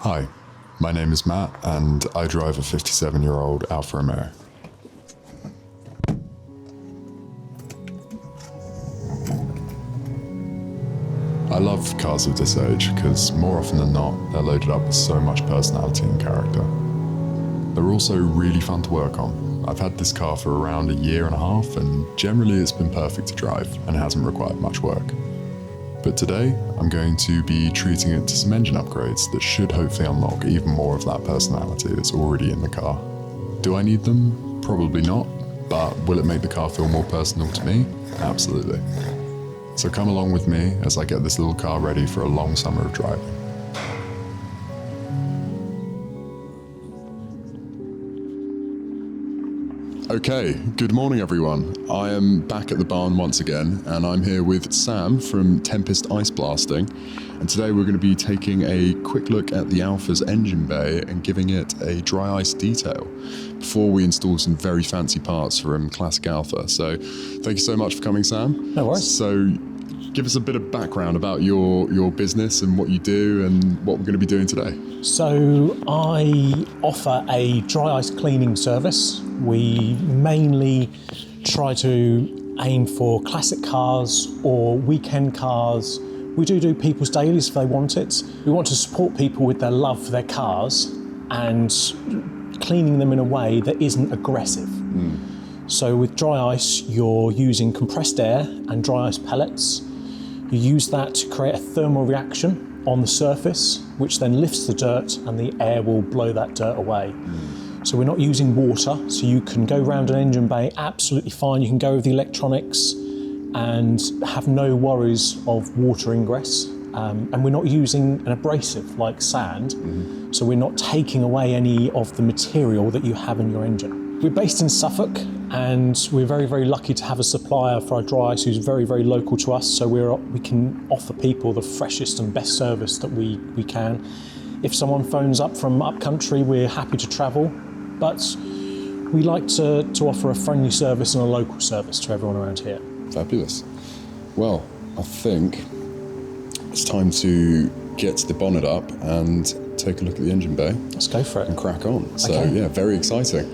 Hi, my name is Matt and I drive a 57-year-old Alfa Romeo. I love cars of this age because more often than not, they're loaded up with so much personality and character. They're also really fun to work on. I've had this car for around a year and a half and generally it's been perfect to drive and hasn't required much work. But today, I'm going to be treating it to some engine upgrades that should hopefully unlock even more of that personality that's already in the car. Do I need them? Probably not, but will it make the car feel more personal to me? Absolutely. So come along with me as I get this little car ready for a long summer of driving. Okay, good morning everyone. I am back at the barn once again and I'm here with Sam from Tempest Ice Blasting, and today we're going to be taking a quick look at the Alfa's engine bay and giving it a dry ice detail before we install some very fancy parts from CLASSICALFA. So thank you so much for coming, Sam. No worries. So give us a bit of background about your business and what you do and what we're going to be doing today. So I offer a dry ice cleaning service. We mainly try to aim for classic cars or weekend cars. We do people's dailies if they want it. We want to support people with their love for their cars and cleaning them in a way that isn't aggressive. So with dry ice, you're using compressed air and dry ice pellets. You use that to create a thermal reaction on the surface, which then lifts the dirt and the air will blow that dirt away. So we're not using water, so you can go around an engine bay absolutely fine. You can go with the electronics and have no worries of water ingress. And we're not using an abrasive like sand, so we're not taking away any of the material that you have in your engine. We're based in Suffolk and we're very, very lucky to have a supplier for our dry ice who's very, very local to us, so we can offer people the freshest and best service that we can. If someone phones up from up country, we're happy to travel, but we like to offer a friendly service and a local service to everyone around here. Fabulous. Well, I think it's time to get the bonnet up and take a look at the engine bay. Let's go for it. And crack on. So Okay. yeah, very exciting.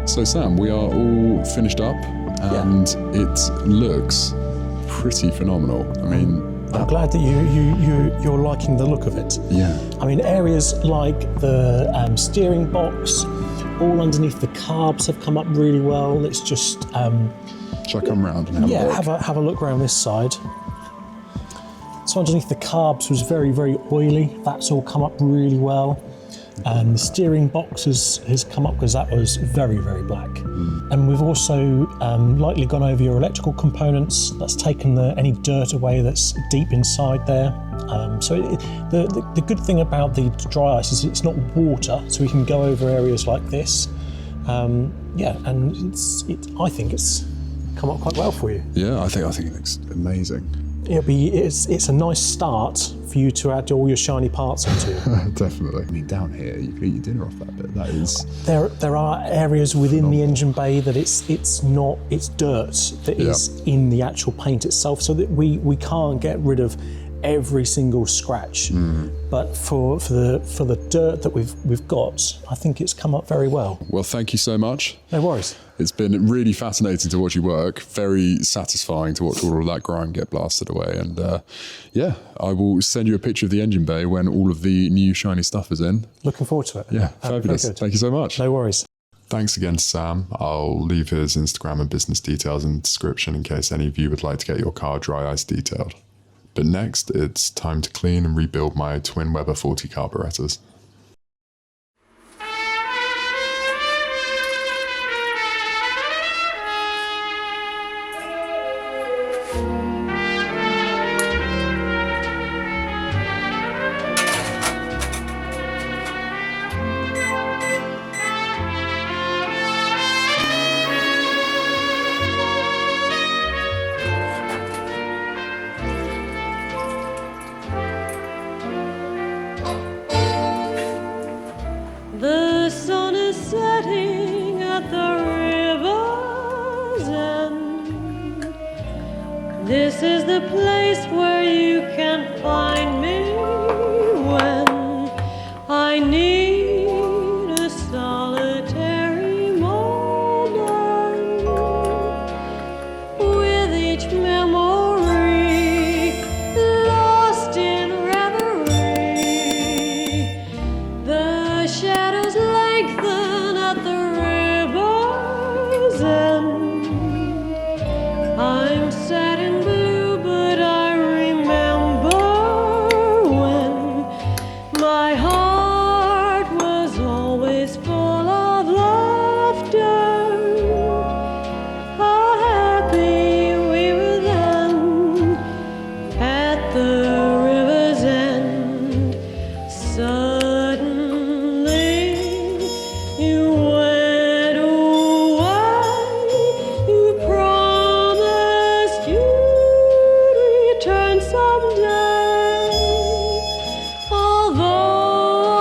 So Sam, we are all finished up and it looks pretty phenomenal. I mean, I'm glad that you're liking the look of it. yeah. I mean, areas like the steering box, all underneath the carbs have come up really well. It's just Shall I come round and have a look? have a look around this side. So underneath the carbs was very, very oily. That's all come up really well. The steering box has come up because that was very, very black. And we've also lightly gone over your electrical components. That's taken any dirt away that's deep inside there. The good thing about the dry ice is it's not water, so we can go over areas like this. Yeah, and I think it's come up quite well for you. Yeah, I think it looks amazing. It's a nice start for you to add all your shiny parts onto. Definitely. I mean, down here, you can eat your dinner off that bit. That is. There are areas within the engine bay that it's dirt that is in the actual paint itself, so that we can't get rid of every single scratch. But for the dirt that we've got, I think it's come up very well. Well, thank you so much. No worries. It's been really fascinating to watch you work. Very satisfying to watch all of that grime get blasted away. And yeah, I will send you a picture of the engine bay when all of the new shiny stuff is in. Looking forward to it. Yeah, fabulous. Thank you so much. No worries. Thanks again to Sam. I'll leave his Instagram and business details in the description in case any of you would like to get your car dry ice detailed. But next, it's time to clean and rebuild my twin Weber 40 carburettors. The sun is setting at the river's end. This is the place where you can find me when I need a solitary moment. With each memory lost in reverie, the shadows lengthen at the river's end. I'm sad and blue, but I remember when my heart was always full of laughter. How happy we were then at the river's end. Suddenly you went away. You promised you'd return someday. Although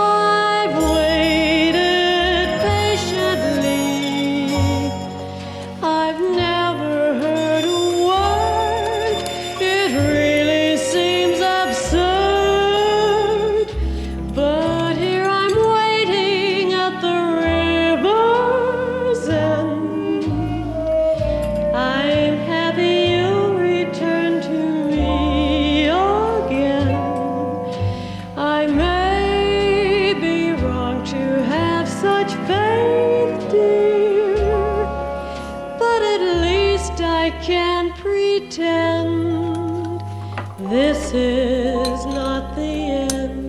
I've waited patiently, I've never heard a word. It really seems absurd, but here I'm waiting at the river's end. I'm happy you'll return to me again. I may be wrong to have such faith, dear, but at least I can pretend this is not the end.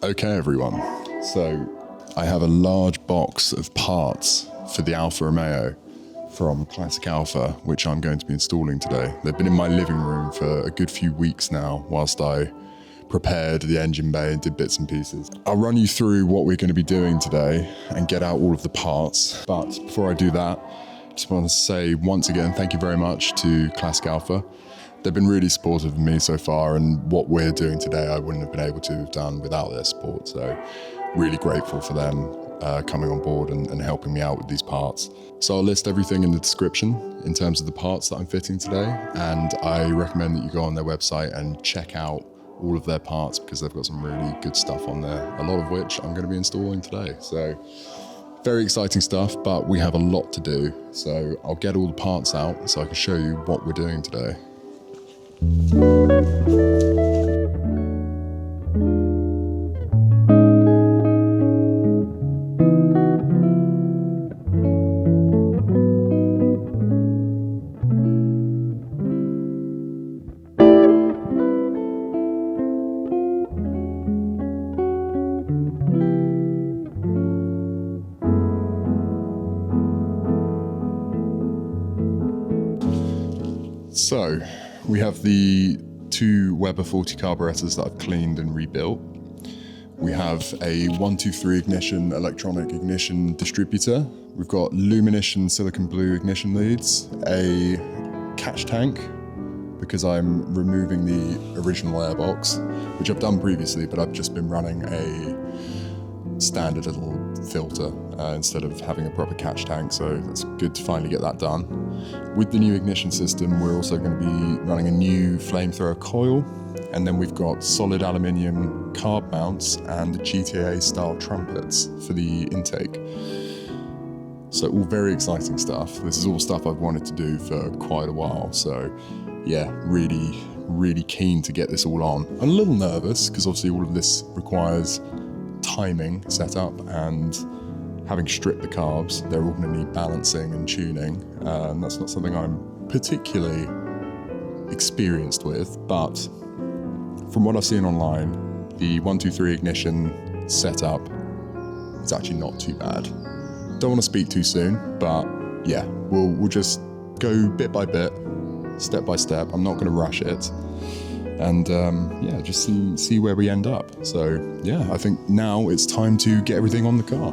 Okay, everyone. So I have a large box of parts for the Alfa Romeo from Classic Alpha, which I'm going to be installing today. They've been in my living room for a good few weeks now, whilst I prepared the engine bay and did bits and pieces. I'll run you through what we're going to be doing today and get out all of the parts. But before I do that, I just want to say once again, thank you very much to Classic Alpha. They've been really supportive of me so far, and what we're doing today I wouldn't have been able to have done without their support. So really grateful for them coming on board and helping me out with these parts. So I'll list everything in the description in terms of the parts that I'm fitting today, and I recommend that you go on their website and check out all of their parts because they've got some really good stuff on there, a lot of which I'm going to be installing today. So Very exciting stuff, but we have a lot to do. So I'll get all the parts out so I can show you what we're doing today. So we have the two Weber 40 carburettors that I've cleaned and rebuilt. We have a 123 ignition electronic ignition distributor. We've got Luminition silicon blue ignition leads, a catch tank, because I'm removing the original airbox, which I've done previously, but I've just been running a standard little filter instead of having a proper catch tank, so that's good to finally get that done. With the new ignition system, we're also going to be running a new flamethrower coil, and then we've got solid aluminium carb mounts and GTA style trumpets for the intake. So all very exciting stuff. This is all stuff I've wanted to do for quite a while, so yeah, really keen to get this all on. I'm a little nervous because obviously all of this requires timing setup, and having stripped the carbs, they're all going to need balancing and tuning. That's not something I'm particularly experienced with, but from what I've seen online, the 123 ignition setup is actually not too bad. Don't want to speak too soon, but yeah, we'll just go bit by bit, step by step. I'm not going to rush it. And yeah, just see where we end up. So yeah, I think now it's time to get everything on the car.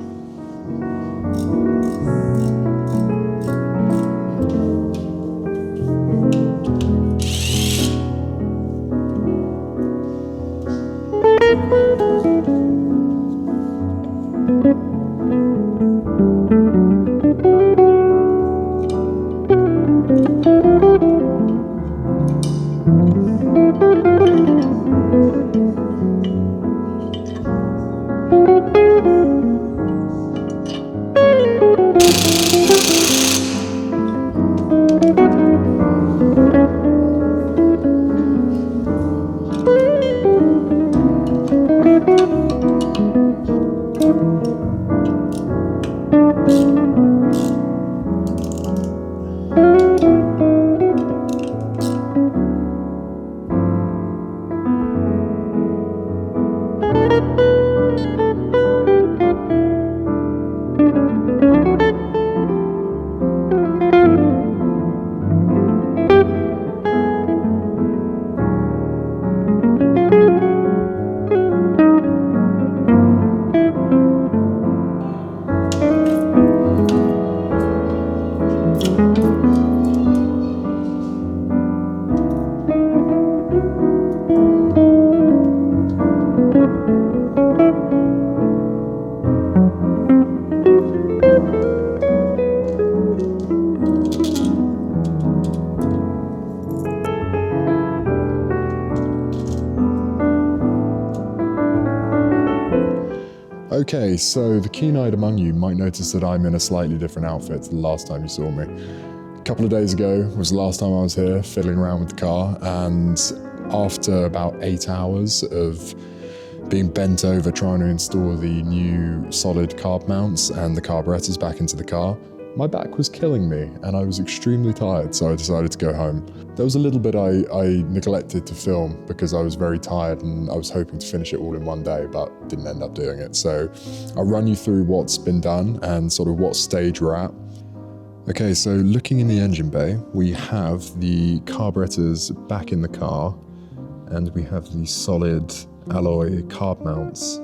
Okay, so the keen-eyed among you might notice that I'm in a slightly different outfit to the last time you saw me. A couple of days ago was the last time I was here fiddling around with the car, and after about 8 hours of being bent over trying to install the new solid carb mounts and the carburetors back into the car, my back was killing me and I was extremely tired, so I decided to go home. There was a little bit I neglected to film because I was very tired and I was hoping to finish it all in one day, but didn't end up doing it. So I'll run you through what's been done and sort of what stage we're at. Okay, so looking in the engine bay, we have the carburetors back in the car, and we have the solid alloy carb mounts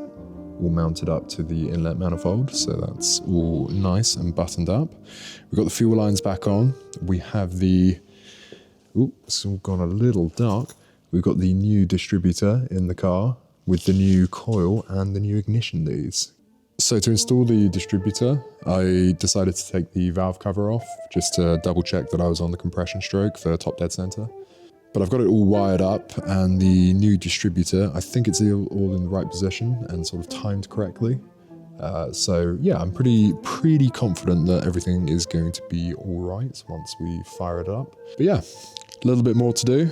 all mounted up to the inlet manifold, so that's all nice and buttoned up. We've got the fuel lines back on. We have the, it's all gone a little dark. We've got the new distributor in the car with the new coil and the new ignition leads. So to install the distributor, I decided to take the valve cover off just to double check that I was on the compression stroke for top dead center. But I've got it all wired up, and the new distributor, I think it's all in the right position and sort of timed correctly. So yeah, I'm pretty confident that everything is going to be all right once we fire it up. But yeah, a little bit more to do.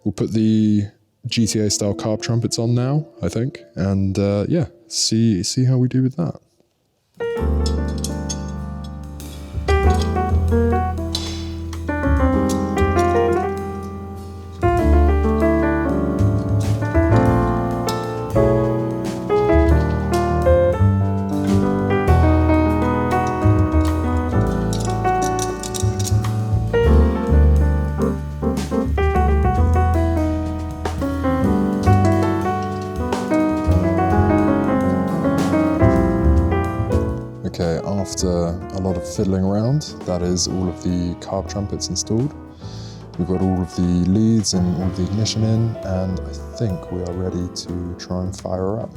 We'll put the GTA style carb trumpets on now, I think, and yeah, see how we do with that. Okay, after a lot of fiddling around, that is all of the carb trumpets installed. We've got all of the leads and all of the ignition in, and I think we are ready to try and fire her up.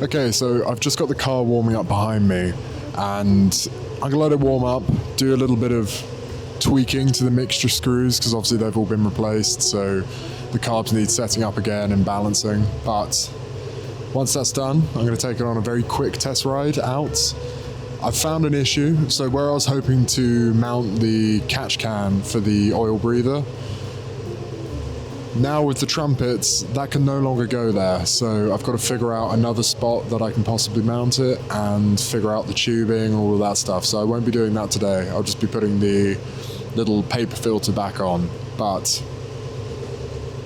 Okay, so I've just got the car warming up behind me, and I'm gonna let it warm up, do a little bit of tweaking to the mixture screws, because obviously they've all been replaced, so the carbs need setting up again and balancing. But once that's done, I'm gonna take it on a very quick test ride out. I've found an issue, so where I was hoping to mount the catch can for the oil breather, now with the trumpets, that can no longer go there, so I've got to figure out another spot that I can possibly mount it and figure out the tubing and all of that stuff. So I won't be doing that today. I'll just be putting the little paper filter back on, but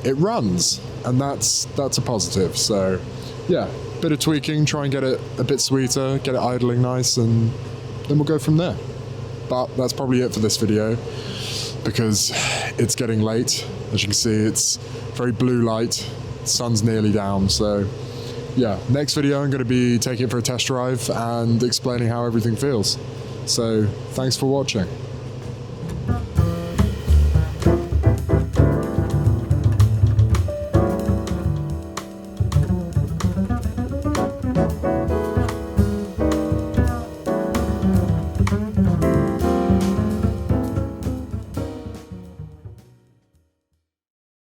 it runs, and that's a positive. So yeah, bit of tweaking, try and get it a bit sweeter, get it idling nice, and then we'll go from there. But that's probably it for this video, because it's getting late. As you can see, it's very blue light, the sun's nearly down, so yeah, next video I'm going to be taking it for a test drive and explaining how everything feels. So thanks for watching.